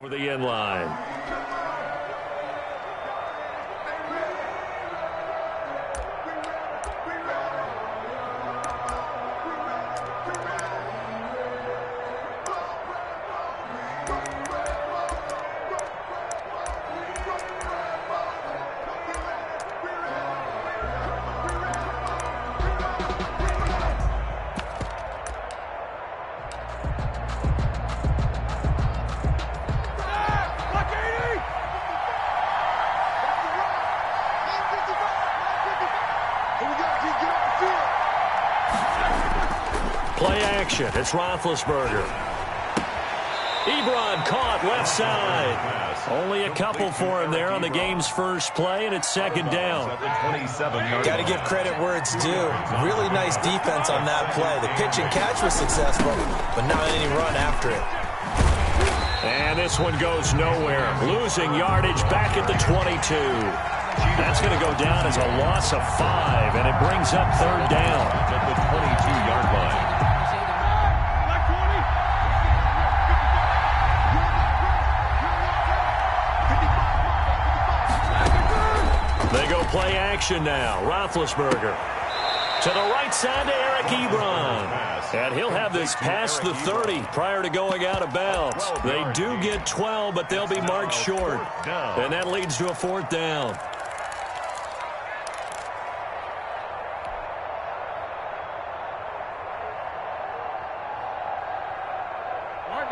For the end line. Play action. It's Roethlisberger. Ebron caught left side. Only a couple for him there on the game's first play, and it's second down. Got to give credit where it's due. Really nice defense on that play. The pitch and catch was successful, but not any run after it. And this one goes nowhere. Losing yardage back at the 22. That's going to go down as a loss of 5, and it brings up third down. At the 22-yard line. They go play action now. Roethlisberger to the right side to Eric Ebron. And he'll have this past the 30 prior to going out of bounds. They do get 12, but they'll be marked short. And that leads to a fourth down.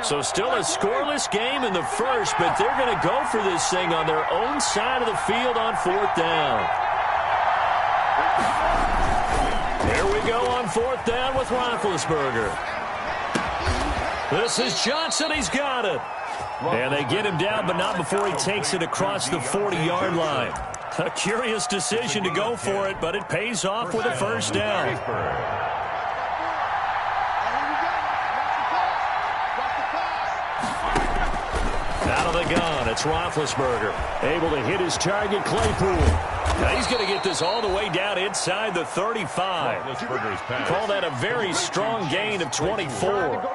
So still a scoreless game in the first, but they're going to go for this thing on their own side of the field on fourth down. Here we go on fourth down with Roethlisberger. This is Johnson. He's got it. And they get him down, but not before he takes it across the 40-yard line. A curious decision to go for it, but it pays off with a first down. Out of the gun, it's Roethlisberger. Able to hit his target, Claypool. Now he's going to get this all the way down inside the 35. Call that a very strong gain of 24.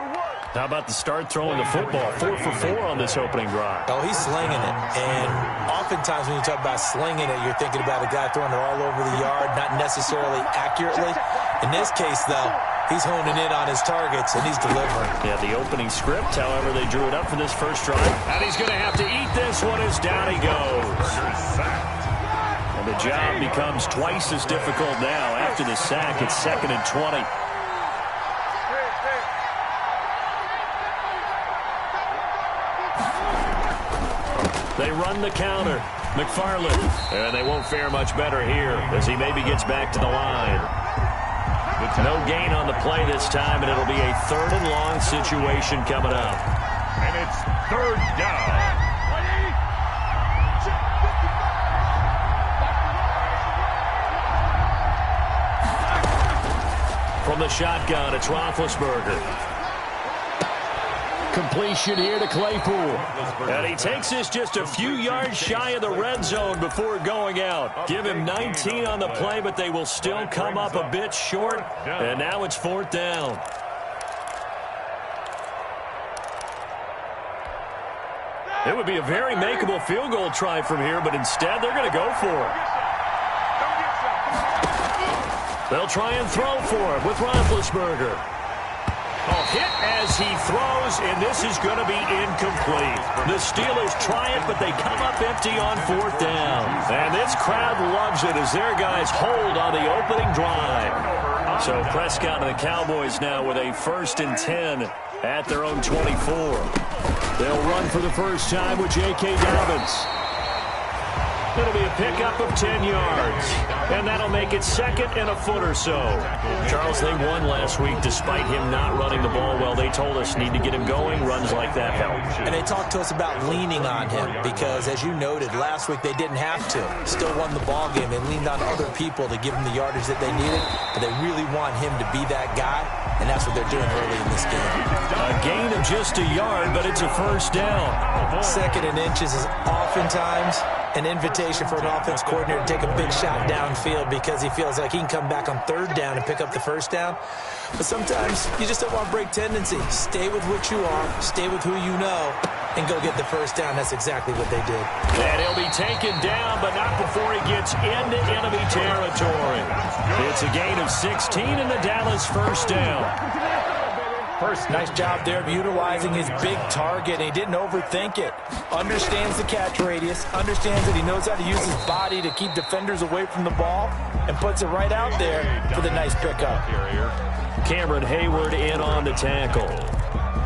How about the start throwing the football? 4 for 4 on this opening drive. Oh, he's slinging it. And oftentimes when you talk about slinging it, you're thinking about a guy throwing it all over the yard, not necessarily accurately. In this case, though, he's honing in on his targets, and he's delivering. Yeah, the opening script, however, they drew it up for this first drive. And he's going to have to eat this one as down he goes. And the job becomes twice as difficult now. After the sack, it's 2nd and 20. They run the counter. McFarland. And they won't fare much better here as he maybe gets back to the line. No gain on the play this time, and it'll be a 3rd and long situation coming up. And it's 3rd down. From the shotgun, it's Roethlisberger. Completion here to Claypool. And he takes this just a few yards shy of the red zone before going out. Give him 19 on the play, but they will still come up a bit short. And now it's 4th down. It would be a very makeable field goal try from here, but instead they're going to go for it. They'll try and throw for it with Roethlisberger. Hit as he throws, and this is going to be incomplete. The Steelers try it, but they come up empty on 4th down. And this crowd loves it as their guys hold on the opening drive. So Prescott and the Cowboys now with a 1st and 10 at their own 24. They'll run for the first time with J.K. Dobbins. It'll be a pickup of 10 yards. And that'll make it 2nd and a foot or so. Charles, they won last week despite him not running the ball well. They told us need to get him going. Runs like that help. And they talked to us about leaning on him because, as you noted, last week they didn't have to. Still won the ball game. They leaned on other people to give him the yardage that they needed. But they really want him to be that guy, and that's what they're doing early in this game. A gain of just a yard, but it's a first down. 2nd and inches is off oftentimes an invitation for an offense coordinator to take a big shot downfield because he feels like he can come back on third down and pick up the first down. But sometimes you just don't want to break tendency. Stay with what you are, stay with who you know, and go get the first down. That's exactly what they did. And he'll be taken down, but not before he gets into enemy territory. It's a gain of 16 in the Dallas first down. First, nice job there of utilizing his big target. He didn't overthink it. Understands the catch radius, understands that he knows how to use his body to keep defenders away from the ball, and puts it right out there for the nice pickup. Cameron Hayward in on the tackle.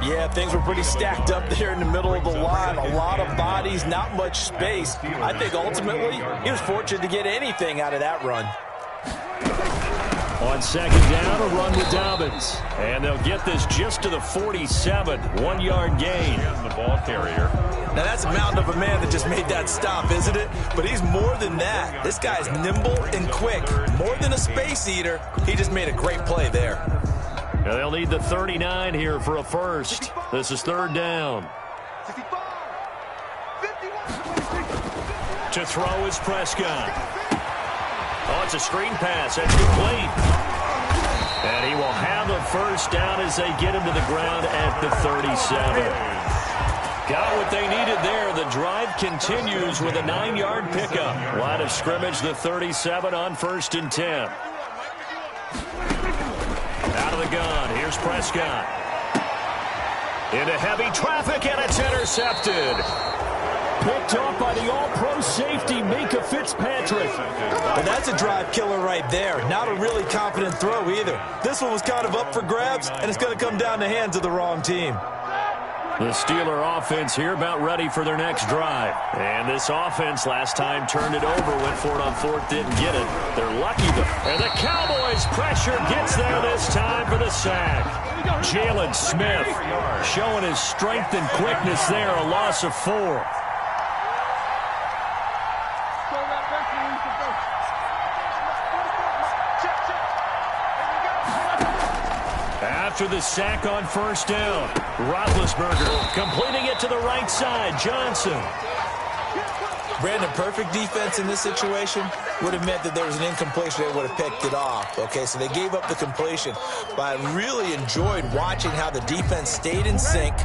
Yeah, things were pretty stacked up there in the middle of the line. A lot of bodies, not much space. I think ultimately he was fortunate to get anything out of that run. On second down, a run with Dobbins. And they'll get this just to the 47, 1-yard gain. The ball carrier. Now that's a mountain of a man that just made that stop, isn't it? But he's more than that. This guy's nimble and quick. More than a space eater. He just made a great play there. Now they'll need the 39 here for a first. This is third down. To throw is Prescott. Oh, it's a screen pass. That's complete. And he will have a first down as they get him to the ground at the 37. Got what they needed there. The drive continues with a 9-yard pickup. Line of scrimmage, the 37 on 1st and 10. Out of the gun, here's Prescott. Into heavy traffic, and it's intercepted. Picked off by the all-pro safety, Minka Fitzpatrick. But that's a drive killer right there. Not a really confident throw either. This one was kind of up for grabs, and it's going to come down the hands of the wrong team. The Steeler offense here about ready for their next drive. And this offense last time turned it over, went for it on fourth, didn't get it. They're lucky though. And the Cowboys pressure gets there this time for the sack. Jalen Smith showing his strength and quickness there, a loss of 4. After the sack on first down, Roethlisberger completing it to the right side. Johnson. Brandon, perfect defense in this situation would have meant that there was an incompletion. They would have picked it off. Okay, so they gave up the completion. But I really enjoyed watching how the defense stayed in sync,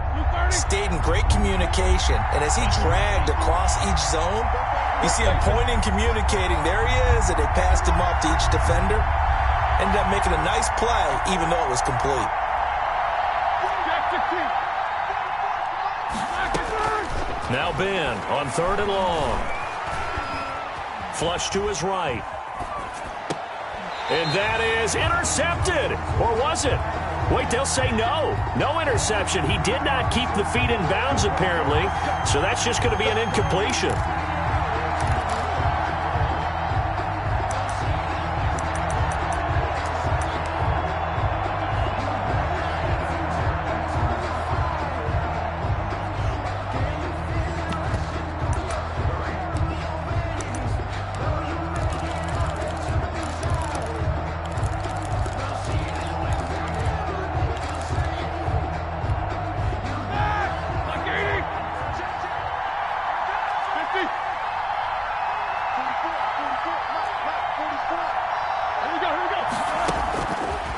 stayed in great communication. And as he dragged across each zone, you see him pointing, communicating. There he is, and they passed him off to each defender. Ended up making a nice play, even though it was complete. Now Ben on 3rd and long. Flush to his right. And that is intercepted. Or was it? Wait, they'll say no. No interception. He did not keep the feet in bounds, apparently. So that's just going to be an incompletion.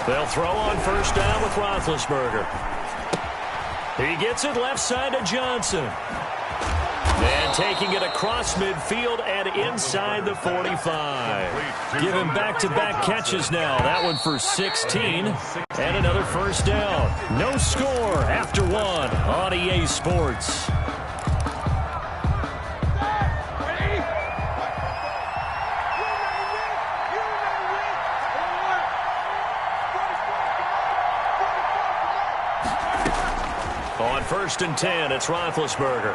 They'll throw on first down with Roethlisberger. He gets it left side to Johnson. And taking it across midfield and inside the 45. Give him back-to-back catches now. That one for 16. And another first down. No score after one on EA Sports. On 1st and 10, it's Roethlisberger.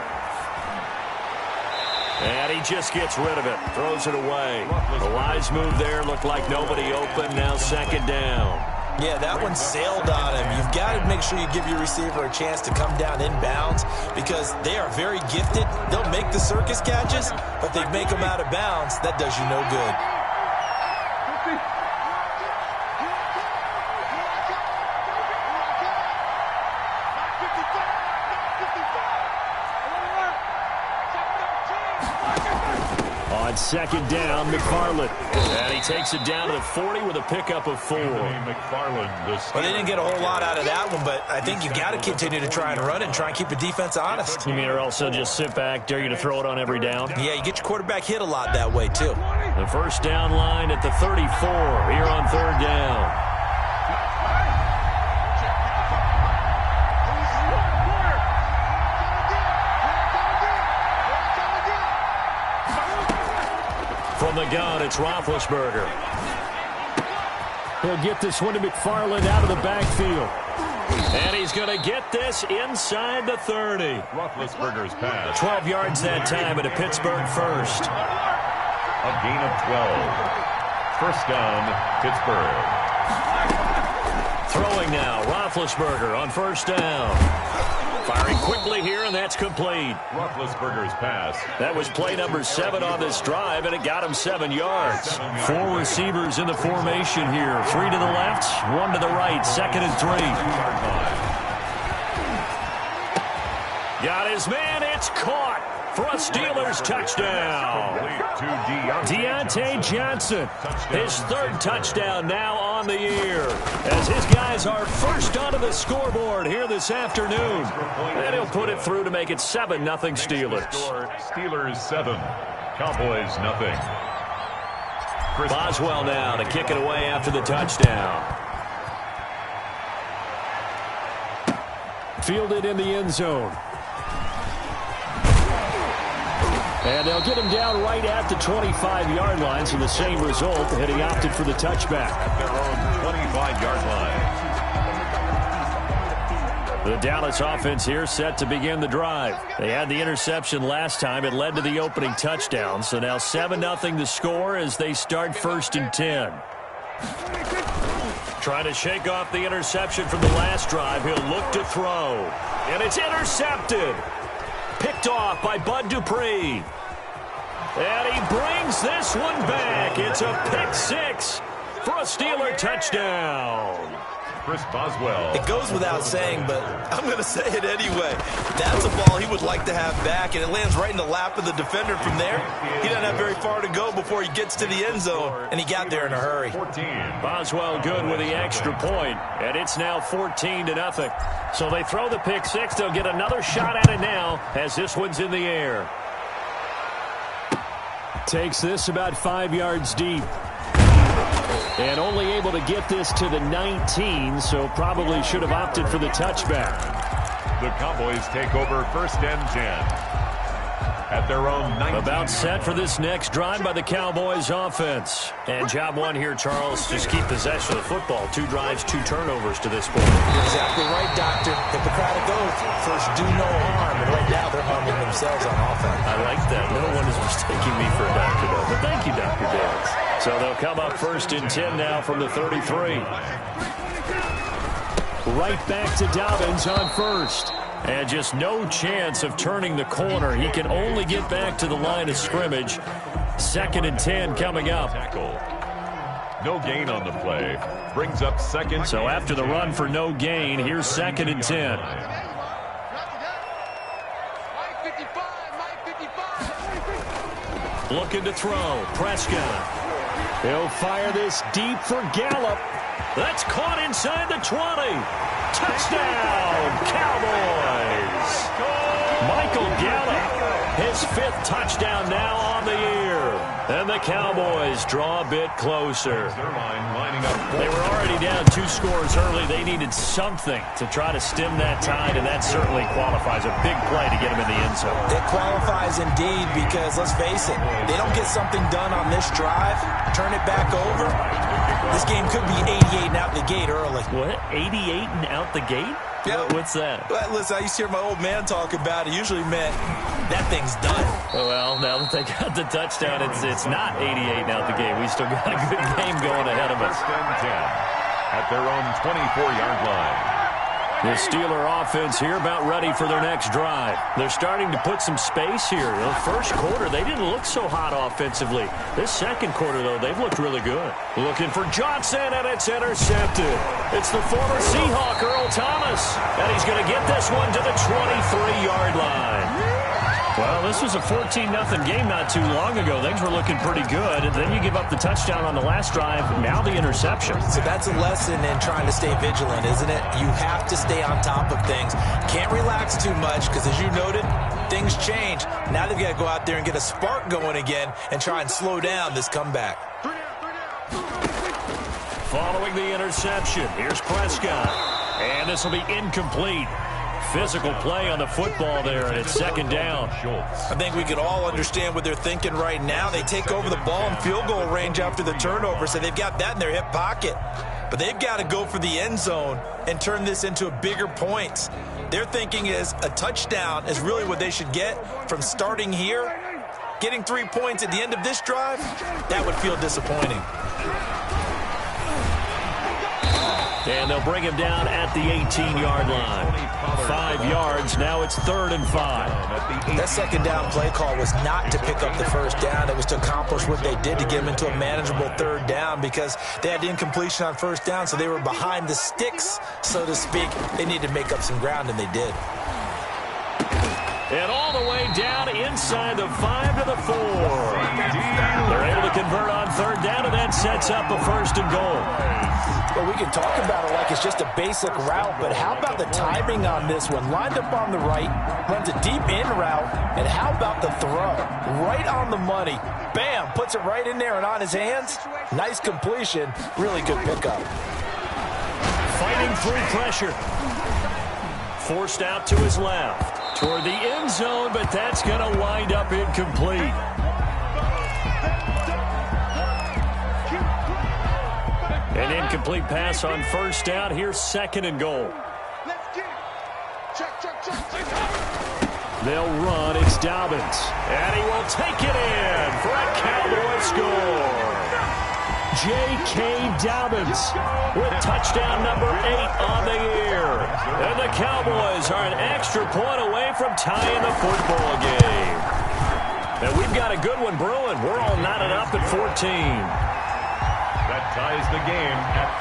And he just gets rid of it, throws it away. A wise move there, looked like nobody open, now 2nd down. Yeah, that one sailed on him. You've got to make sure you give your receiver a chance to come down inbounds because they are very gifted. They'll make the circus catches, but they make them out of bounds. That does you no good. On second down, McFarland. And he takes it down to the 40 with a pickup of 4. McFarland, Well, they didn't get a whole lot out of that one, but I think you got to continue to try and run and try and keep the defense honest. You mean or also just sit back, dare you to throw it on every down? Yeah, you get your quarterback hit a lot that way, too. The first down line at the 34 here on third down. From the gun, it's Roethlisberger. He'll get this one to McFarland out of the backfield. And he's going to get this inside the 30. Roethlisberger's pass. 12 yards that time at a Pittsburgh first. A gain of 12. First down, Pittsburgh. Throwing now, Roethlisberger on first down. Firing quickly here, and that's complete. Roethlisberger's pass. That was play number 7 on this drive, and it got him 7 yards. 4 receivers in the formation here. 3 to the left, 1 to the right. Second and 3. Got his man. It's caught for a Steelers touchdown. Deontay Johnson, his 3rd touchdown now on the year, as his guys are first onto the scoreboard here this afternoon. And he'll put it through to make it 7-0 Steelers. Steelers 7, Cowboys nothing. Boswell now to kick it away after the touchdown. Fielded in the end zone. And they'll get him down right at the 25-yard line, so the same result, had he opted for the touchback. At their own 25-yard line. The Dallas offense here set to begin the drive. They had the interception last time. It led to the opening touchdown. So now 7-0 the score as they start 1st and 10. Trying to shake off the interception from the last drive. He'll look to throw. And it's intercepted. Picked off by Bud Dupree. And he brings this one back. It's a pick 6 for a Steeler touchdown. Chris Boswell. It goes without saying, but I'm going to say it anyway. That's a ball he would like to have back, and it lands right in the lap of the defender from there. He doesn't have very far to go before he gets to the end zone, and he got there in a hurry. 14. Boswell good with the extra point, and it's now 14-0. So they throw the pick 6. They'll get another shot at it now as this one's in the air. Takes this about 5 yards deep. And only able to get this to the 19, so probably should have opted for the touchback. The Cowboys take over 1st and 10. At their own 19. About set for this next drive by the Cowboys offense. And job 1 here, Charles, just keep possession of the football. 2 drives, 2 turnovers to this point. You're exactly right, Doctor. Hippocratic oath. First, do no harm. And right now, they're harming themselves on offense. I like that. No one is mistaking me for a doctor, though. But thank you, Dr. Dales. So they'll come up 1st and 10 now from the 33. Right back to Dobbins on first. And just no chance of turning the corner. He can only get back to the line of scrimmage. 2nd and 10 coming up. No gain on the play. Brings up 2nd. So after the run for no gain, here's 2nd and 10. Looking to throw. Prescott. He'll fire this deep for Gallup. That's caught inside the 20. Touchdown, Cowboys. Michael Gallup, his 5th touchdown now on the year. And the Cowboys draw a bit closer. They were already down 2 scores early. They needed something to try to stem that tide, and that certainly qualifies. A big play to get them in the end zone. It qualifies indeed because, let's face it, they don't get something done on this drive, turn it back over, this game could be 88 and out the gate early. What? 88 and out the gate? Yeah. What's that? Well, listen, I used to hear my old man talk about it. Usually meant that thing's done. Well, now that they got the touchdown, it's not 88 and out the gate. We still got a good game going ahead of us. 1st and 10 at their own 24-yard line. The Steeler offense here about ready for their next drive. They're starting to put some space here. The first quarter, they didn't look so hot offensively. This second quarter, though, they've looked really good. Looking for Johnson, and it's intercepted. It's the former Seahawk, Earl Thomas. And he's going to get this one to the 23-yard line. Well, this was a 14-0 game not too long ago. Things were looking pretty good. And then you give up the touchdown on the last drive. Now the interception. So that's a lesson in trying to stay vigilant, isn't it? You have to stay on top of things. Can't relax too much because, as you noted, things change. Now they've got to go out there and get a spark going again and try and slow down this comeback. Following the interception, here's Prescott. And this will be incomplete. Physical play on the football there, and it's second down. I think we can all understand what they're thinking right now. They take over the ball in field goal range after the turnover, so they've got that in their hip pocket. But they've got to go for the end zone and turn this into a bigger points. Their thinking is a touchdown is really what they should get from starting here. Getting 3 points at the end of this drive, that would feel disappointing. And they'll bring him down at the 18-yard line. 5 yards. Now it's 3rd and 5. That second down play call was not to pick up the first down. It was to accomplish what they did to get them into a manageable 3rd down because they had incompletion on first down, so they were behind the sticks, so to speak. They needed to make up some ground, and they did. And all the way down inside the 5 to the 4. They're able to convert on 3rd down, and that sets up a 1st and goal. Well, we can talk about it like it's just a basic route, but how about the timing on this one? Lined up on the right, runs a deep in route, and how about the throw? Right on the money. Bam, puts it right in there and on his hands. Nice completion. Really good pickup. Fighting through pressure. Forced out to his left. Toward the end zone, but that's going to wind up incomplete. An incomplete pass on 1st down. Here's 2nd and goal. They'll run. It's Dobbins. And he will take it in for a Cowboy score. J.K. Dobbins with touchdown number 8 on the year. And the Cowboys are an extra point away from tying the football game. And we've got a good one brewing. We're all knotted up at 14. That ties the game at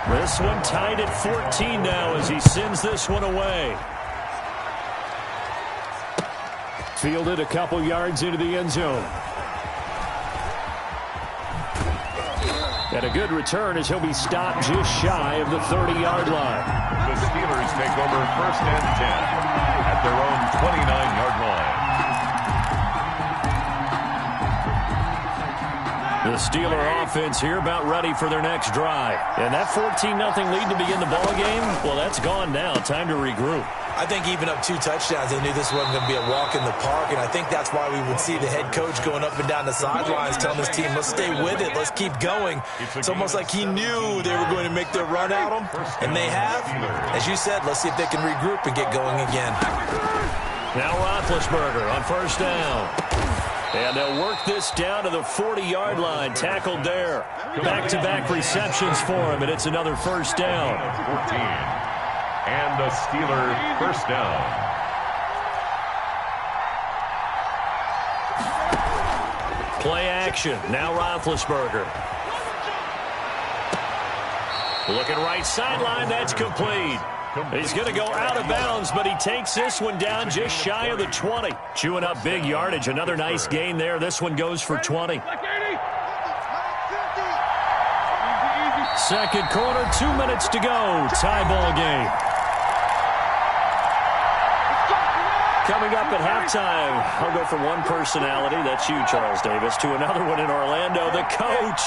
14. This one tied at 14 now as he sends this one away. Fielded a couple yards into the end zone. And a good return as he'll be stopped just shy of the 30-yard line. The Steelers take over 1st and 10 at their own 29-yard line. The Steeler offense here about ready for their next drive. And that 14-0 lead to begin the ball game, well, that's gone now. Time to regroup. I think even up 2 touchdowns, they knew this wasn't going to be a walk in the park, and I think that's why we would see the head coach going up and down the sidelines telling his team, let's stay with it, let's keep going. It's almost like he knew they were going to make their run at him, and they have. As you said, let's see if they can regroup and get going again. Now Roethlisberger on 1st down. And they'll work this down to the 40-yard line. Tackled there. Back-to-back receptions for him, and it's another 1st down. 14. And the Steeler 1st down. Play action. Now Roethlisberger. Looking right sideline. That's complete. He's going to go out of bounds, but he takes this one down just shy of the 20. Chewing up big yardage. Another nice gain there. This one goes for 20. Second quarter, 2 minutes to go. Tie ball game. Coming up at halftime, I'll go from one personality, that's you, Charles Davis, to another one in Orlando, the coach.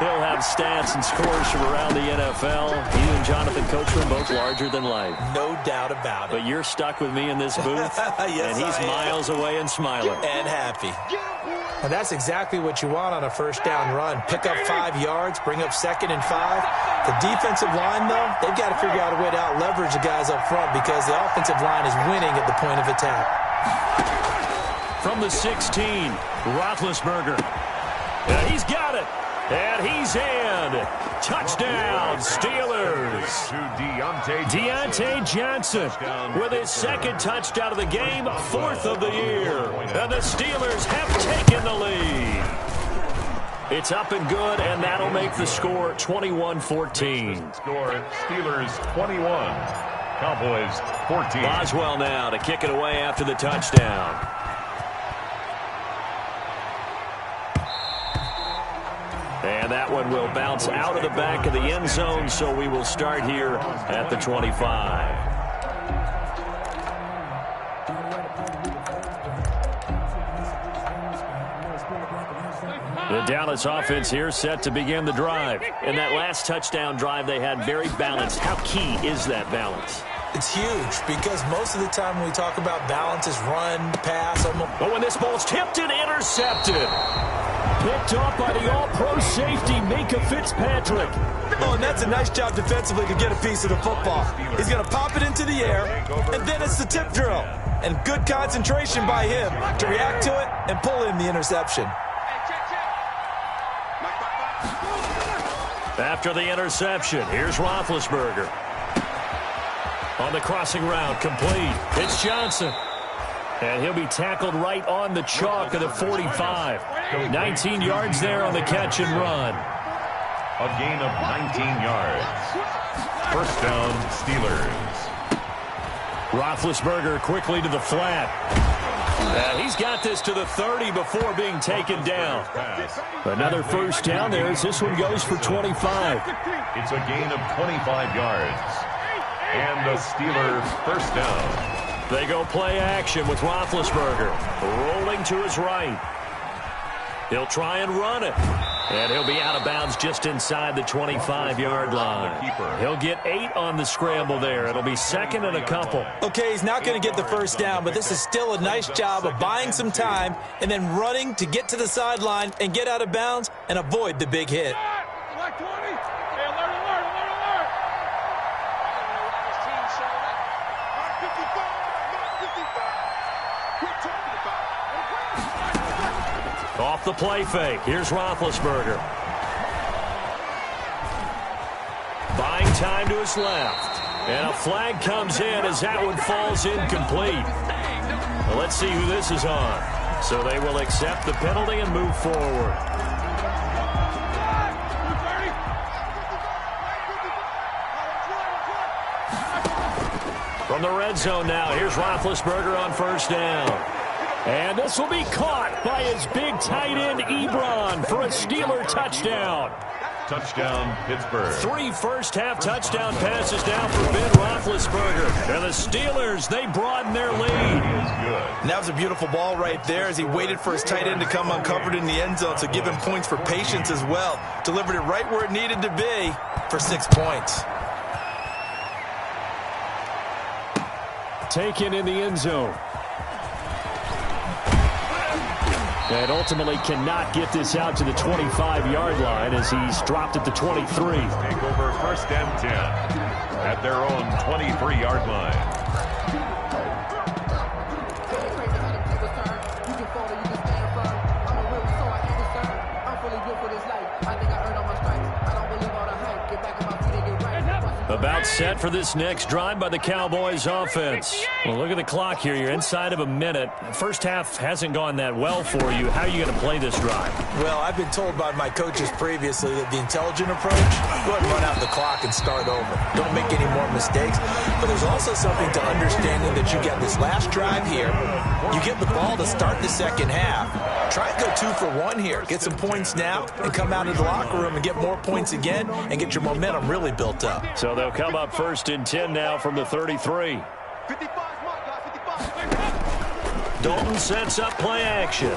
He'll have stats and scores from around the NFL. He and Jonathan Coachman both larger than life. No doubt about it. But you're stuck with me in this booth, yes, and he's miles away and smiling. And happy. And that's exactly what you want on a 1st down run. Pick up 5 yards, bring up 2nd and 5. The defensive line, though, they've got to figure out a way to out-leverage the guys up front because the offensive line is winning at the point of attack. From the 16, Roethlisberger. Yeah, he's got it. And he's in. Touchdown, Steelers. Deontay Johnson with his 2nd touchdown of the game, 4th of the year. And the Steelers have taken the lead. It's up and good, and that'll make the score 21-14. Score Steelers 21, Cowboys 14. Boswell now to kick it away after the touchdown. And that one will bounce out of the back of the end zone, so we will start here at the 25. The Dallas offense here set to begin the drive. In that last touchdown drive, they had very balanced. How key is that balance? It's huge because most of the time when we talk about balance is run, pass. But when this ball's tipped and intercepted. Picked off by the all-pro safety, Minka Fitzpatrick. Oh, and that's a nice job defensively to get a piece of the football. He's going to pop it into the air, and then it's the tip drill. And good concentration by him to react to it and pull in the interception. After the interception, here's Roethlisberger. On the crossing route, complete. It's Johnson. And he'll be tackled right on the chalk of the 45. 19 yards there on the catch and run. A gain of 19 yards. First down, Steelers. Roethlisberger quickly to the flat. He's got this to the 30 before being taken down. Another first down there as this one goes for 25. It's a gain of 25 yards. And a Steeler first down. They go play action with Roethlisberger rolling to his right. He'll try and run it. And he'll be out of bounds just inside the 25-yard line. He'll get 8 on the scramble there. It'll be second and a couple. Okay, he's not going to get the first down, but this is still a nice job of buying some time and then running to get to the sideline and get out of bounds and avoid the big hit. Off the play fake. Here's Roethlisberger. Buying time to his left. And a flag comes in as that one falls incomplete. Well, let's see who this is on. So they will accept the penalty and move forward. From the red zone now, here's Roethlisberger on first down. And this will be caught by his big tight end, Ebron, for a Steeler touchdown. Touchdown, Pittsburgh. 3 first-half touchdown passes down for Ben Roethlisberger. And the Steelers, they broaden their lead. And that was a beautiful ball right there as he waited for his tight end to come uncovered in the end zone to give him points for patience as well. Delivered it right where it needed to be for 6 points. Taken in the end zone. And ultimately cannot get this out to the 25-yard line as he's dropped at the 23. Take over first and 10 at their own 23-yard line. About set for this next drive by the Cowboys offense. Well, look at the clock here. You're inside of a minute. First half hasn't gone that well for you. How are you going to play this drive? Well, I've been told by my coaches previously that the intelligent approach, go ahead and run out the clock and start over. Don't make any more mistakes. But there's also something to understanding that you get this last drive here. You get the ball to start the second half. Try and go 2 for 1 here. Get some points now and come out of the locker room and get more points again and get your momentum really built up. So they'll come up first and 10 now from the 33. Dalton sets up play action.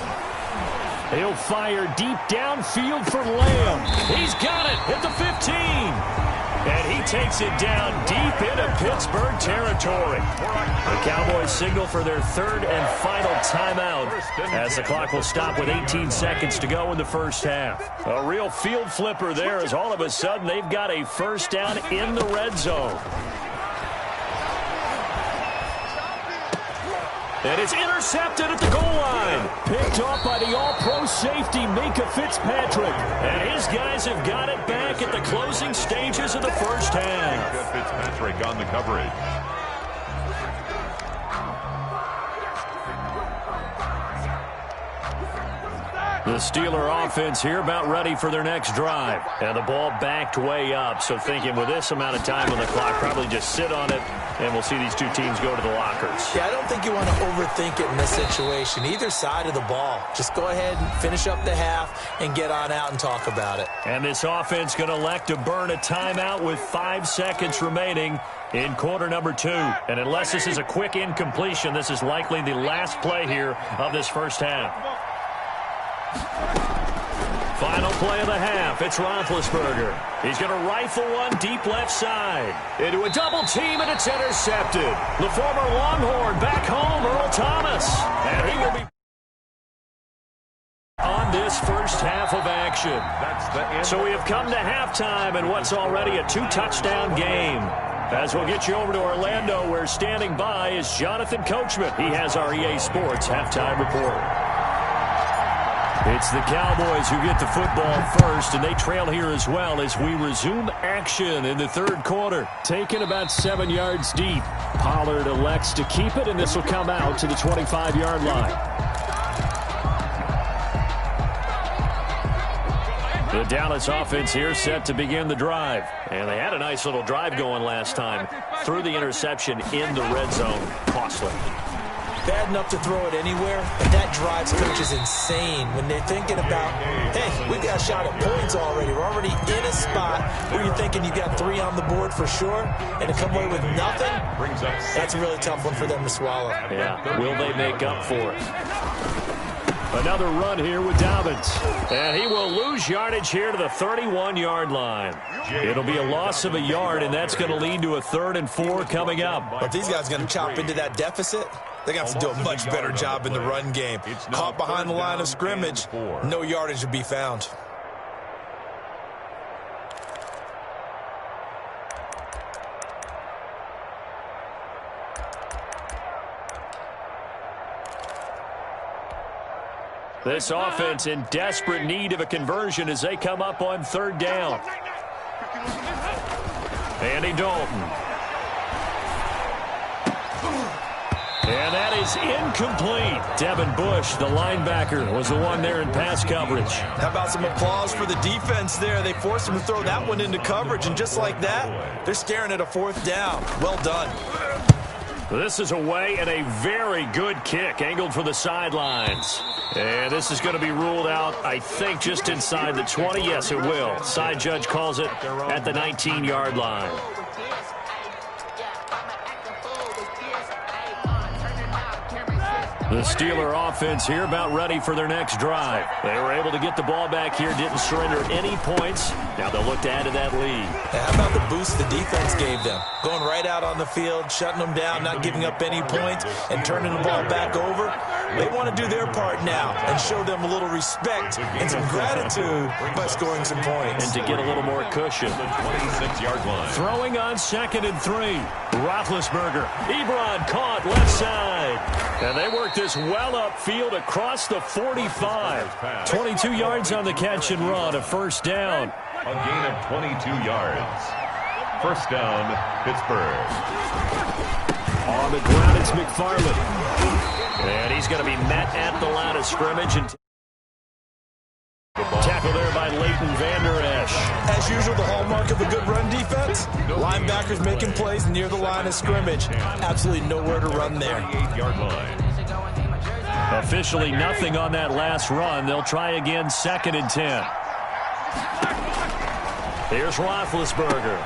He'll fire deep downfield for Lamb. He's got it at the 15. And he takes it down deep into Pittsburgh territory. The Cowboys signal for their third and final timeout as the clock will stop with 18 seconds to go in the first half. A real field flipper there as all of a sudden they've got a first down in the red zone. And it's intercepted at the goal line. Picked off by the all-pro safety, Minka Fitzpatrick. And his guys have got it back at the closing stages of the first half. Fitzpatrick on the coverage. The Steeler offense here about ready for their next drive. And the ball backed way up. So thinking with this amount of time on the clock, probably just sit on it, and we'll see these two teams go to the lockers. Yeah, I don't think you want to overthink it in this situation. Either side of the ball. Just go ahead and finish up the half and get on out and talk about it. And this offense going to elect to burn a timeout with 5 seconds remaining in quarter number 2. And unless this is a quick incompletion, this is likely the last play here of this first half. Final play of the half. It's Roethlisberger. He's going to rifle one deep left side. Into a double team, and it's intercepted. The former Longhorn back home, Earl Thomas. And he will be on this first half of action. So we have come to halftime in what's already a 2-touchdown game. As we'll get you over to Orlando, where standing by is Jonathan Coachman. He has our EA Sports halftime report. It's the Cowboys who get the football first, and they trail here as well as we resume action in the third quarter. Taken about 7 yards deep. Pollard elects to keep it, and this will come out to the 25-yard line. The Dallas offense here set to begin the drive. And they had a nice little drive going last time. Threw the interception in the red zone. Costly. Bad enough to throw it anywhere, but that drives coaches insane when they're thinking about, hey, we've got a shot at points already. We're already in a spot where you're thinking you got 3 on the board for sure, and to come away with nothing, that's a really tough one for them to swallow. Yeah, will they make up for it? Another run here with Dobbins. And he will lose yardage here to the 31-yard line. It'll be a loss of a yard, and that's going to lead to a 3rd and 4 coming up. But these guys are going to chop into that deficit. They're going to have to do a much better job in the run game. Caught behind the line of scrimmage, no yardage to be found. This offense in desperate need of a conversion as they come up on 3rd down. Andy Dalton. And that is incomplete. Devin Bush, the linebacker, was the one there in pass coverage. How about some applause for the defense there? They forced him to throw that one into coverage, and just like that, they're staring at a 4th down. Well done. This is away and a very good kick angled for the sidelines. And this is going to be ruled out, I think, just inside the 20. Yes, it will. Side judge calls it at the 19-yard line. The Steeler offense here about ready for their next drive. They were able to get the ball back here, didn't surrender any points. Now they'll look to add to that lead. Now, how about the boost the defense gave them? Going right out on the field, shutting them down, not giving up any points, and turning the ball back over. They want to do their part now and show them a little respect and some gratitude by scoring some points. And to get a little more cushion. The 26-yard line. Throwing on 2nd and 3. Roethlisberger. Ebron caught left side. And they work this well upfield across the 45. 22 yards on the catch and run, a 1st down. A gain of 22 yards. 1st down, Pittsburgh. On the ground, it's McFarland. And he's going to be met at the line of scrimmage. And tackle there by Leighton Vander Esch. As usual, the hallmark of a good run defense, linebackers making plays near the line of scrimmage. Absolutely nowhere to run there. 28-yard line. Officially nothing on that last run. They'll try again, 2nd and 10. Here's Roethlisberger.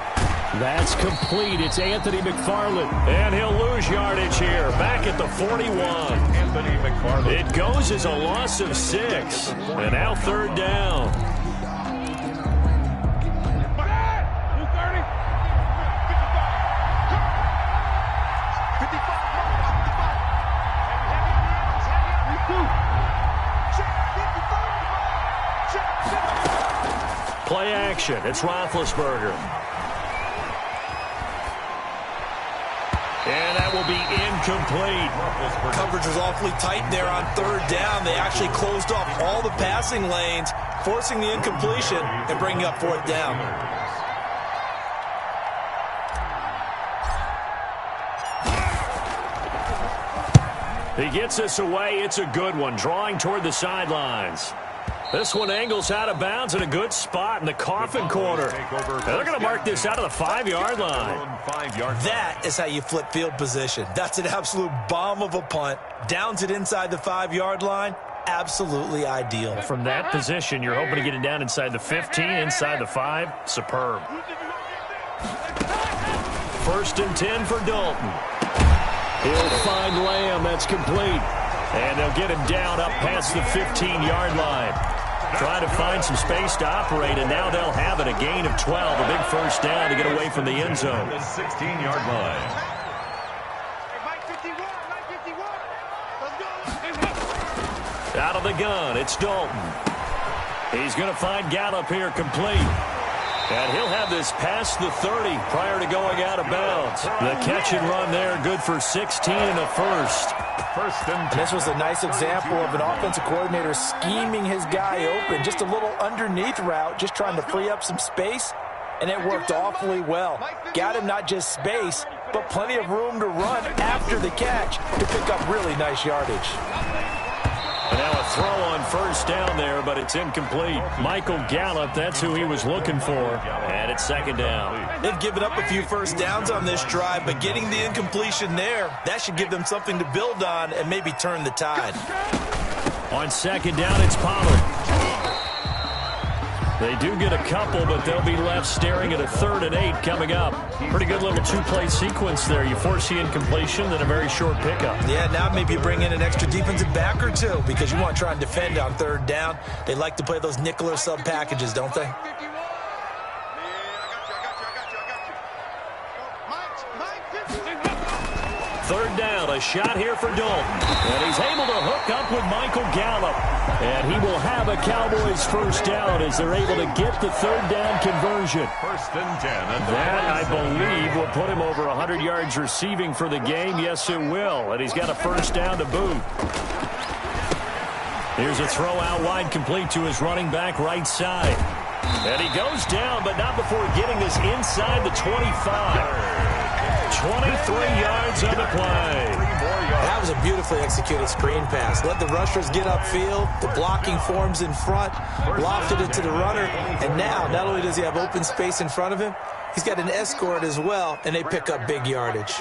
That's complete. It's Anthony McFarland. And he'll lose yardage here. Back at the 41. Anthony McFarland. It goes as a loss of 6. And now 3rd down. Play action. It's Roethlisberger. And that will be incomplete. Coverage was awfully tight there on 3rd down. They actually closed off all the passing lanes, forcing the incompletion and bringing up 4th down. He gets us away. It's a good one. Drawing toward the sidelines. This one angles out of bounds in a good spot in the coffin corner. They're going to mark this out of the 5-yard line. That is how you flip field position. That's an absolute bomb of a punt. Downs it inside the 5-yard line. Absolutely ideal. From that position, you're hoping to get it down inside the 15, inside the 5. Superb. 1st and 10 for Dalton. He'll find Lamb. That's complete. And they'll get him down up past the 15-yard line. Trying to find some space to operate, and now they'll have it. A gain of 12, a big first down to get away from the end zone. The 16-yard line. Out of the gun, it's Dalton. He's going to find Gallup here complete. And he'll have this past the 30 prior to going out of bounds. The catch and run there, good for 16 and a first. And this was a nice example of an offensive coordinator scheming his guy open. Just a little underneath route, just trying to free up some space. And it worked awfully well. Got him not just space, but plenty of room to run after the catch to pick up really nice yardage. And now a throw on first down there, but it's incomplete. Michael Gallup, that's who he was looking for. And it's 2nd down. They've given up a few first downs on this drive, but getting the incompletion there, that should give them something to build on and maybe turn the tide. On 2nd down, it's Pollard. They do get a couple, but they'll be left staring at a 3rd and 8 coming up. Pretty good little 2-play sequence there. You force the incompletion, then a very short pickup. Yeah, now maybe you bring in an extra defensive back or two because you want to try and defend on 3rd down. They like to play those nickel or sub packages, don't they? Third down, a shot here for Dalton. And he's able to hook up with Michael Gallup. And he will have a Cowboys first down as they're able to get the 3rd down conversion. 1st and 10. That, I believe, will put him over 100 yards receiving for the game. Yes, it will. And he's got a first down to boot. Here's a throw out wide, complete to his running back right side. And he goes down, but not before getting this inside the 25. 23 yards on the play. That was a beautifully executed screen pass. Let the rushers get upfield. The blocking forms in front. Lofted it to the runner. And now, not only does he have open space in front of him, he's got an escort as well, and they pick up big yardage.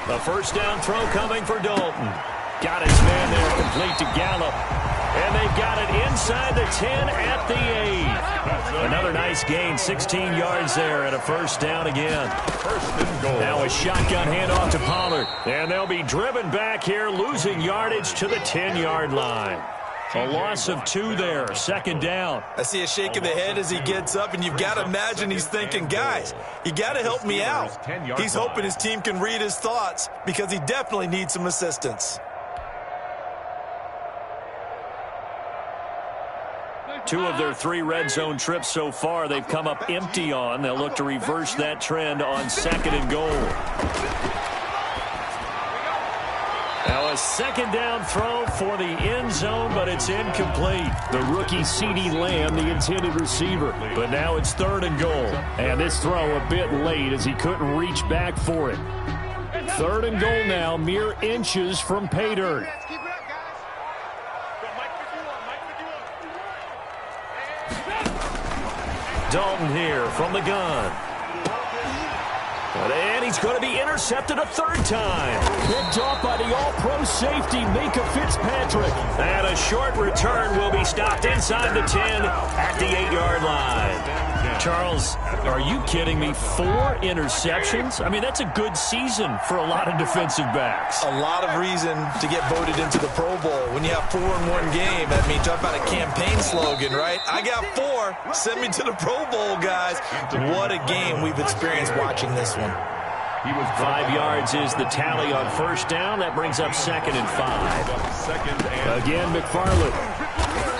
A first down throw coming for Dalton. Got his man there, complete to Gallup. And they've got it inside the 10 at the 8. Another nice gain, 16 yards there and a first down again. 1st and goal. Now a shotgun handoff to Pollard. And they'll be driven back here, losing yardage to the 10-yard line. A loss of 2 there, 2nd down. I see a shake of the head as he gets up, and you've got to imagine he's thinking, guys, you got to help me out. He's hoping his team can read his thoughts because he definitely needs some assistance. 2 of their 3 red zone trips so far, they've come up empty on. They'll look to reverse that trend on 2nd and goal. Now a 2nd down throw for the end zone, but it's incomplete. The rookie CeeDee Lamb, the intended receiver. But now it's 3rd and goal. And this throw a bit late as he couldn't reach back for it. 3rd and goal now, mere inches from pay dirt. Dalton here from the gun. And he's going to be intercepted a 3rd time. Picked off by the all-pro safety, Micah Fitzpatrick. And a short return will be stopped inside the 10 at the 8-yard line. Charles, are you kidding me? 4 interceptions? I mean, that's a good season for a lot of defensive backs. A lot of reason to get voted into the Pro Bowl. When you have 4 in one game, I mean, talk about a campaign slogan, right? I got 4. Send me to the Pro Bowl, guys. What a game we've experienced watching this one. 5 yards is the tally on first down. That brings up 2nd and 5. Again, McFarland.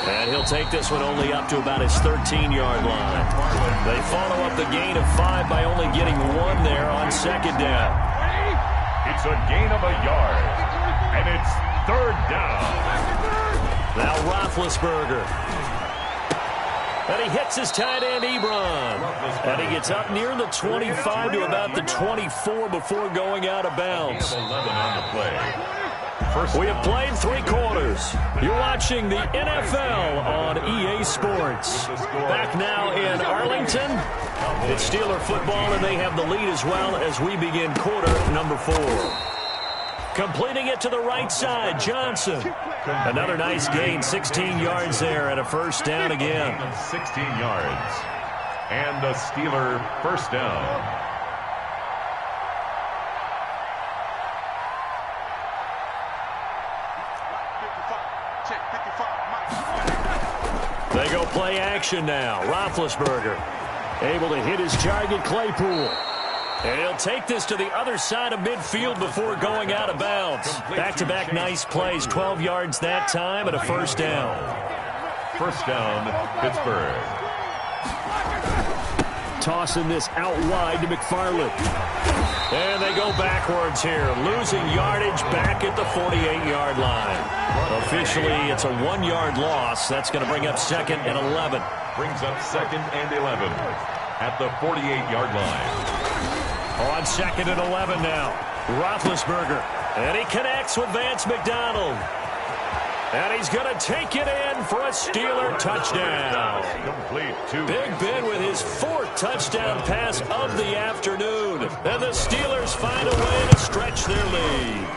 And he'll take this one only up to about his 13-yard line. They follow up the gain of 5 by only getting 1 there on 2nd down. It's a gain of a yard. And it's 3rd down. Now Roethlisberger. And he hits his tight end, Ebron. And he gets up near the 25 to about the 24 before going out of bounds. 11 on the play. First We have played 3 quarters. You're watching the NFL on EA Sports. Back now in Arlington. It's Steeler football, and they have the lead as well as we begin quarter number 4. Completing it to the right side, Johnson. Another nice gain, 16 yards there, and a first down again. 16 yards. And a Steeler first down. They go play action now. Roethlisberger able to hit his target, Claypool. And he'll take this to the other side of midfield before going out of bounds. Back-to-back nice plays, 12 yards that time and a first down. First down, Pittsburgh. Tossing this out wide to McFarland. And they go backwards here, losing yardage back at the 48-yard line. Officially, it's a 1-yard loss. That's going to bring up 2nd and 11. Brings up 2nd and 11 at the 48-yard line. On 2nd and 11 now. Roethlisberger. And he connects with Vance McDonald. And he's going to take it in for a Steeler touchdown. Complete to Big Ben with his 4th touchdown pass of the afternoon. And the Steelers find a way to stretch their lead.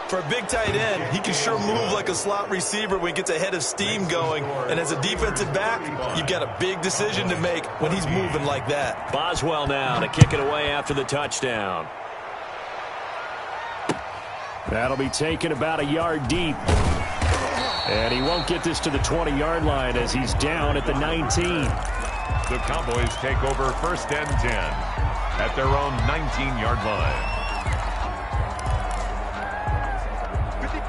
For a big tight end, he can sure move like a slot receiver when he gets a head of steam going. And as a defensive back, you've got a big decision to make when he's moving like that. Boswell now to kick it away after the touchdown. That'll be taken about a yard deep. And he won't get this to the 20-yard line as he's down at the 19. The Cowboys take over 1st and 10 at their own 19-yard line.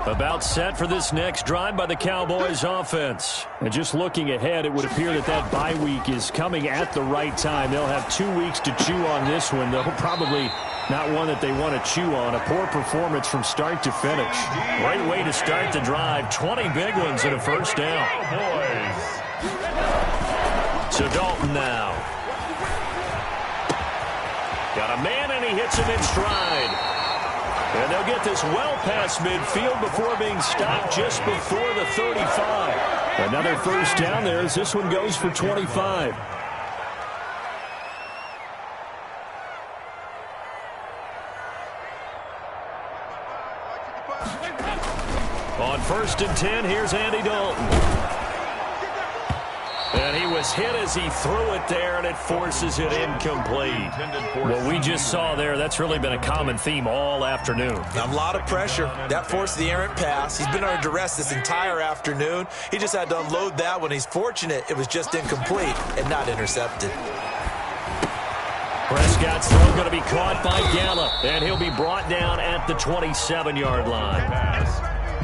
About set for this next drive by the Cowboys offense. And just looking ahead, it would appear that that bye week is coming at the right time. They'll have 2 weeks to chew on this one, though probably not one that they want to chew on. A poor performance from start to finish. Great way to start the drive. 20 big ones and a first down. So Dalton now. Got a man and he hits him in stride. And they'll get this well past midfield before being stopped just before the 35. Another first down there as this one goes for 25. On 1st and 10, here's Andy Dalton. And he was hit as he threw it there, and it forces it incomplete. What we just saw there, that's really been a common theme all afternoon. A lot of pressure. That forced the errant pass. He's been under duress this entire afternoon. He just had to unload that one. He's fortunate it was just incomplete and not intercepted. Prescott's throw going to be caught by Gallup, and he'll be brought down at the 27-yard line.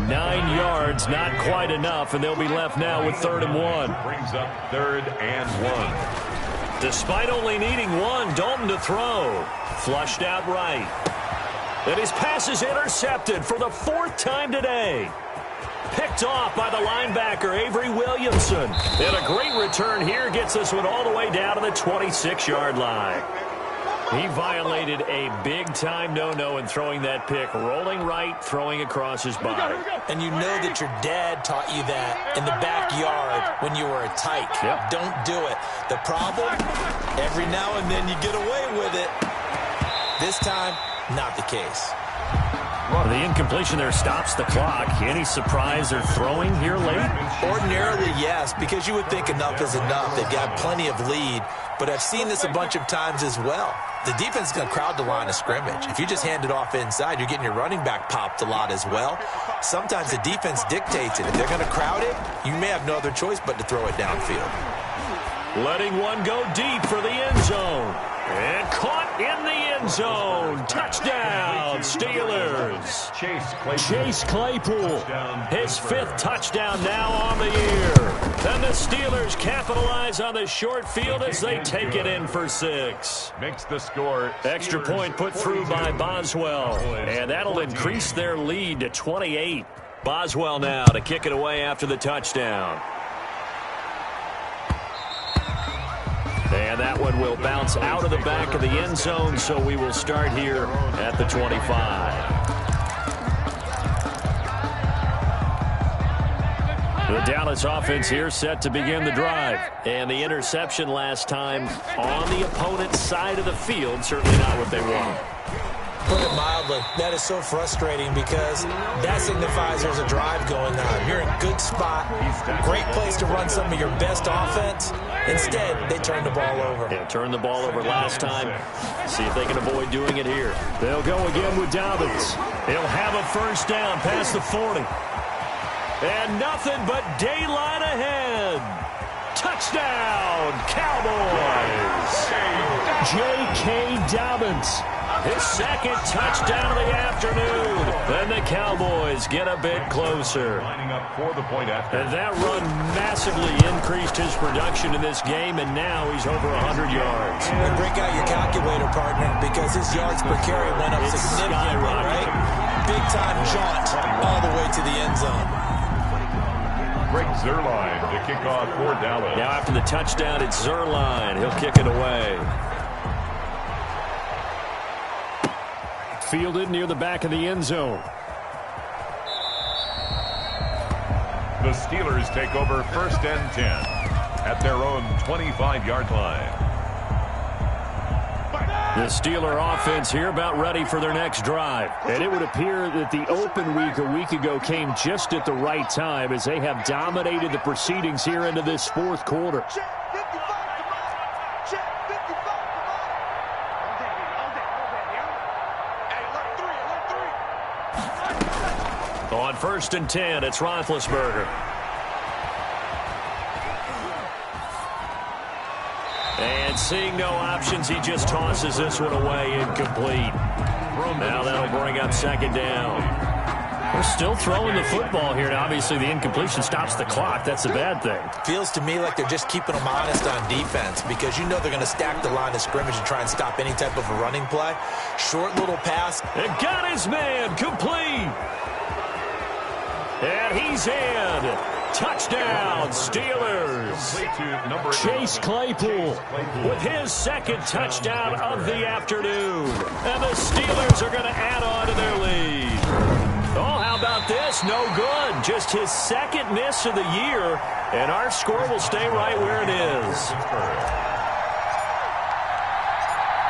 9 yards, not quite enough, and they'll be left now with 3rd and 1. Brings up 3rd and 1. Despite only needing 1, Dalton to throw. Flushed out right. And his pass is intercepted for the 4th time today. Picked off by the linebacker, Avery Williamson. And a great return here gets this one all the way down to the 26-yard line. He violated a big-time no-no in throwing that pick. Rolling right, throwing across his body. And you know that your dad taught you that in the backyard when you were a tyke. Yep. Don't do it. The problem, every now and then you get away with it. This time, not the case. Well, the incompletion there stops the clock. Any surprise they're throwing here late? Ordinarily, yes, because you would think enough is enough. They've got plenty of lead, but I've seen this a bunch of times as well. The defense is going to crowd the line of scrimmage. If you just hand it off inside, you're getting your running back popped a lot as well. Sometimes the defense dictates it. If they're going to crowd it, you may have no other choice but to throw it downfield. Letting one go deep for the end zone. And caught in the end zone. Touchdown, Steelers. Chase Claypool. His 5th touchdown now on the year. And the Steelers capitalize on the short field as they take it in for 6. Makes the score. Extra point put through by Boswell. And that'll increase their lead to 28. Boswell now to kick it away after the touchdown. And that one will bounce out of the back of the end zone, so we will start here at the 25. The Dallas offense here set to begin the drive. And the interception last time on the opponent's side of the field, certainly not what they want. Put it mildly, that is so frustrating because that signifies there's a drive going on. You're in a good spot, great place to run some of your best offense. Instead, they turn the ball over. Yeah, turned the ball over last time. See if they can avoid doing it here. They'll go again with Dobbins. He'll have a first down past the 40. And nothing but daylight ahead. Touchdown, Cowboys. J.K. Dobbins. His second touchdown of the afternoon. Then the Cowboys get a bit closer. Lining up for the point after. And that run massively increased his production in this game, and now he's over 100 yards. And break out your calculator, partner, because his yards per carry went up significantly, right? Big-time jaunt all the way to the end zone. Greg Zuerlein to kick off for Dallas. Now after the touchdown, it's Zuerlein. He'll kick it away. Fielded near the back of the end zone. The Steelers take over first and 10 at their own 25-yard line. The Steeler offense here about ready for their next drive. And it would appear that the open week a week ago came just at the right time as they have dominated the proceedings here into this fourth quarter. On first and 10, it's Roethlisberger. And seeing no options, he just tosses this one away, incomplete. Now that'll bring up second down. We're still throwing the football here. Now, obviously, the incompletion stops the clock. That's a bad thing. Feels to me like they're just keeping them honest on defense because you know they're going to stack the line of scrimmage and try and stop any type of a running play. Short little pass. And got his man complete. And he's in. Touchdown, Steelers. Chase Claypool with his second touchdown of the afternoon. And the Steelers are going to add on to their lead. Oh, how about this? No good. Just his second miss of the year. And our score will stay right where it is.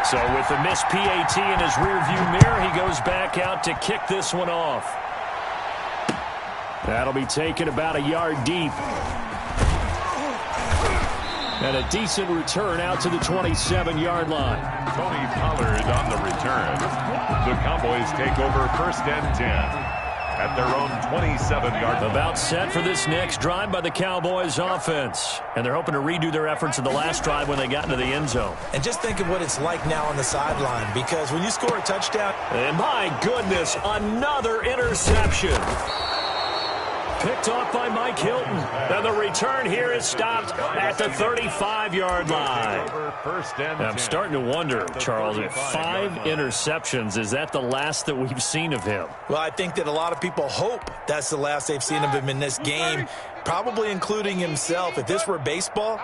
So with the missed PAT in his rearview mirror, he goes back out to kick this one off. That'll be taken about a yard deep. And a decent return out to the 27-yard line. Tony Pollard on the return. The Cowboys take over first and 10 at their own 27-yard line. About set for this next drive by the Cowboys offense. And they're hoping to redo their efforts in the last drive when they got into the end zone. And just think of what it's like now on the sideline because when you score a touchdown. And my goodness, another interception. Picked off by Mike Hilton. And the return here is stopped at the 35-yard line. I'm starting to wonder, Charles, if 5 interceptions, is that the last that we've seen of him? Well, I think that a lot of people hope that's the last they've seen of him in this game, probably including himself. If this were baseball,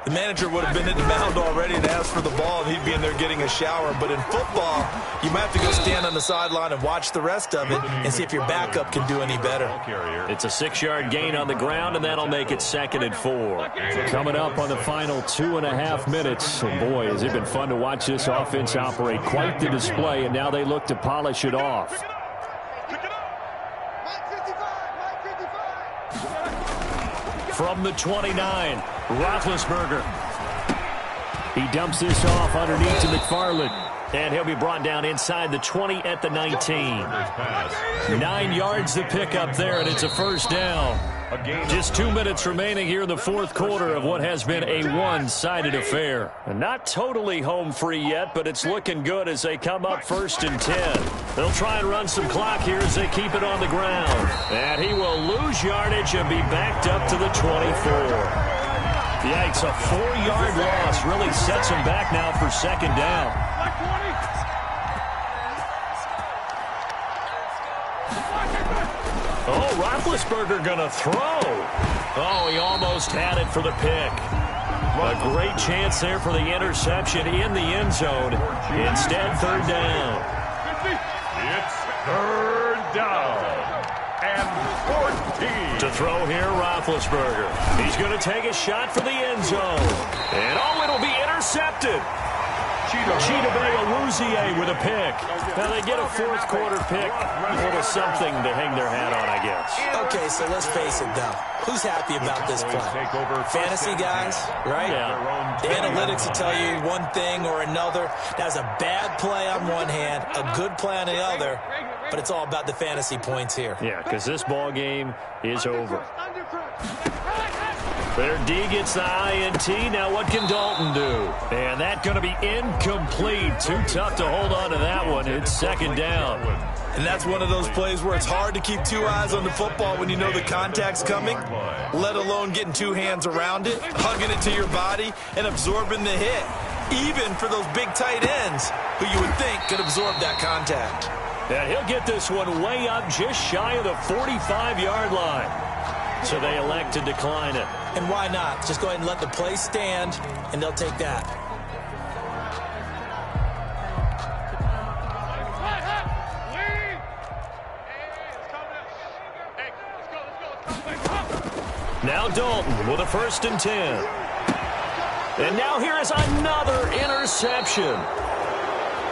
the manager would have been in the mound already and asked for the ball, and he'd be in there getting a shower. But in football, you might have to go stand on the sideline and watch the rest of it and see if your backup can do any better. It's a 6-yard gain on the ground, and that'll make it 2nd and 4. Coming up on the final 2.5 minutes. And boy, has it been fun to watch this offense operate. Quite the display, and now they look to polish it off. From the 29, Roethlisberger. He dumps this off underneath to McFarland. And he'll be brought down inside the 20 at the 19. 9 yards to pick up there, and it's a first down. Just 2 minutes remaining here in the fourth quarter of what has been a one-sided affair. And not totally home free yet, but it's looking good as they come up 1st and 10. They'll try and run some clock here as they keep it on the ground. And he will lose yardage and be backed up to the 24. Yikes, a 4-yard loss really sets him back now for 2nd down. Oh, Roethlisberger going to throw. Oh, he almost had it for the pick. A great chance there for the interception in the end zone. Instead, 3rd down. It's 3rd down and 14. To throw here, Roethlisberger. He's going to take a shot for the end zone. And, oh, it'll be intercepted. Chidobe with a pick. Now, they get a fourth quarter pick. A little something to hang their hat on, I guess. Okay, so let's face it, though. Who's happy about this play? Fantasy guys, right? Yeah. The analytics will tell you one thing or another. That's a bad play on one hand, a good play on the other, but it's all about the fantasy points here. Yeah, because this ball game is over. Their D gets the INT. Now what can Dalton do? And that's going to be incomplete. Too tough to hold on to that one. It's second down. And that's one of those plays where it's hard to keep two eyes on the football when you know the contact's coming, let alone getting two hands around it, hugging it to your body, and absorbing the hit, even for those big tight ends who you would think could absorb that contact. And he'll get this one way up just shy of the 45-yard line. So they elect to decline it. And why not? Just go ahead and let the play stand, and they'll take that. Now Dalton with a 1st and 10. And now here is another interception.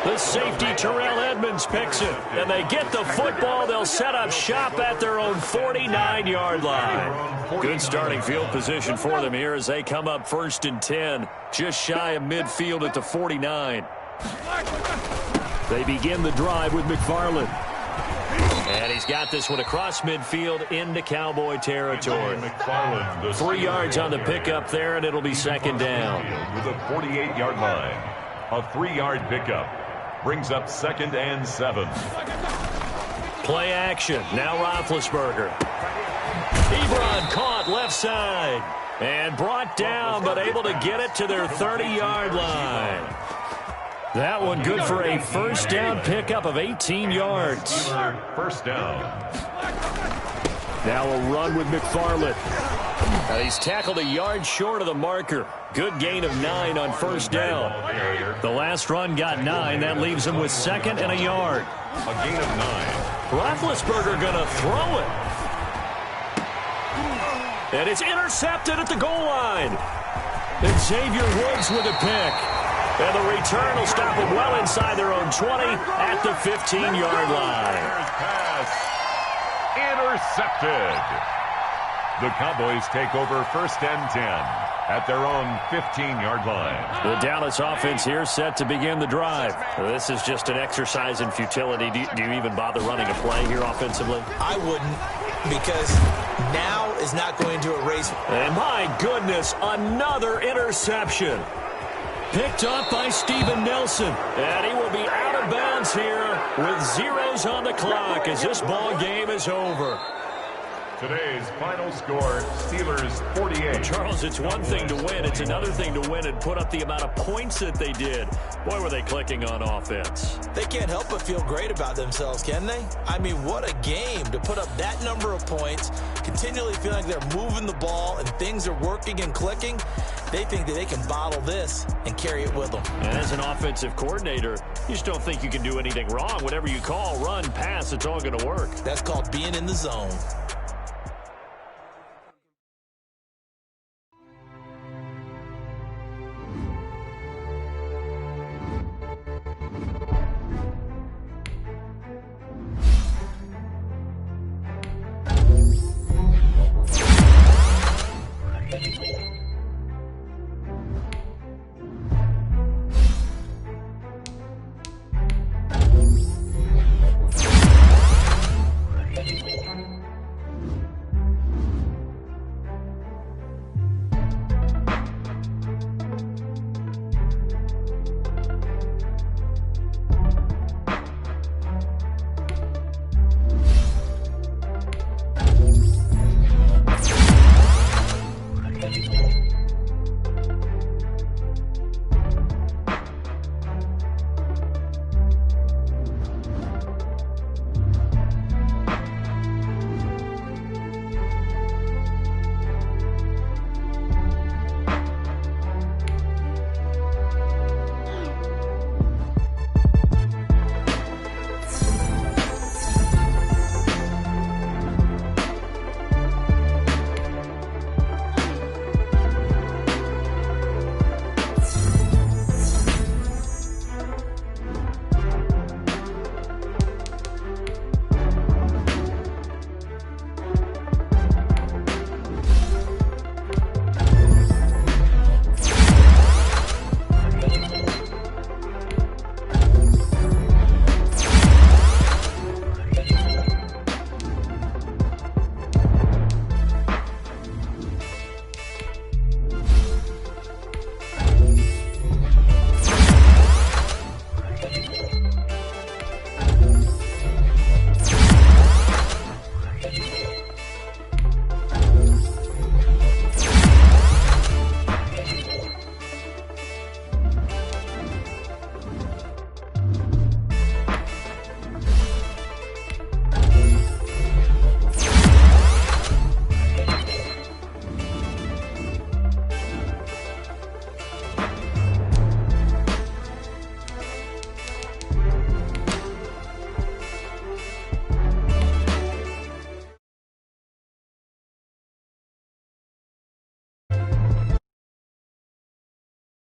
The safety, Terrell Edmonds, picks it. And they get the football. They'll set up shop at their own 49-yard line. Good starting field position for them here as they come up 1st and 10. Just shy of midfield at the 49. They begin the drive with McFarland. And he's got this one across midfield into Cowboy territory. 3 yards on the pickup there, and it'll be second down. With a 48-yard line. A 3-yard pickup. Brings up 2nd and 7. Play action. Now Roethlisberger. Ebron caught left side. And brought down, but able to get it to their 30-yard line. That one good for a 1st down pickup of 18 yards. 1st down. Now a run with McFarland. Now he's tackled a yard short of the marker. Good gain of 9 on 1st down. The last run got 9. That leaves him with 2nd and a yard. A gain of 9. Roethlisberger going to throw it. And it's intercepted at the goal line. And Xavier Woods with a pick. And the return will stop them well inside their own 20 at the 15-yard line. Pass. Intercepted. The Cowboys take over 1st and 10 at their own 15-yard line. The Dallas offense here set to begin the drive. This is just an exercise in futility. Do you even bother running a play here offensively? I wouldn't, because now is not going to erase. And my goodness, another interception. Picked up by Steven Nelson. And he will be out of bounds here with zeros on the clock as this ball game is over. Today's final score, Steelers 48. Charles, it's one thing to win. It's another thing to win and put up the amount of points that they did. Boy, were they clicking on offense. They can't help but feel great about themselves, can they? I mean, what a game to put up that number of points, continually feeling like they're moving the ball and things are working and clicking. They think that they can bottle this and carry it with them. And as an offensive coordinator, you just don't think you can do anything wrong. Whatever you call, run, pass, it's all going to work. That's called being in the zone.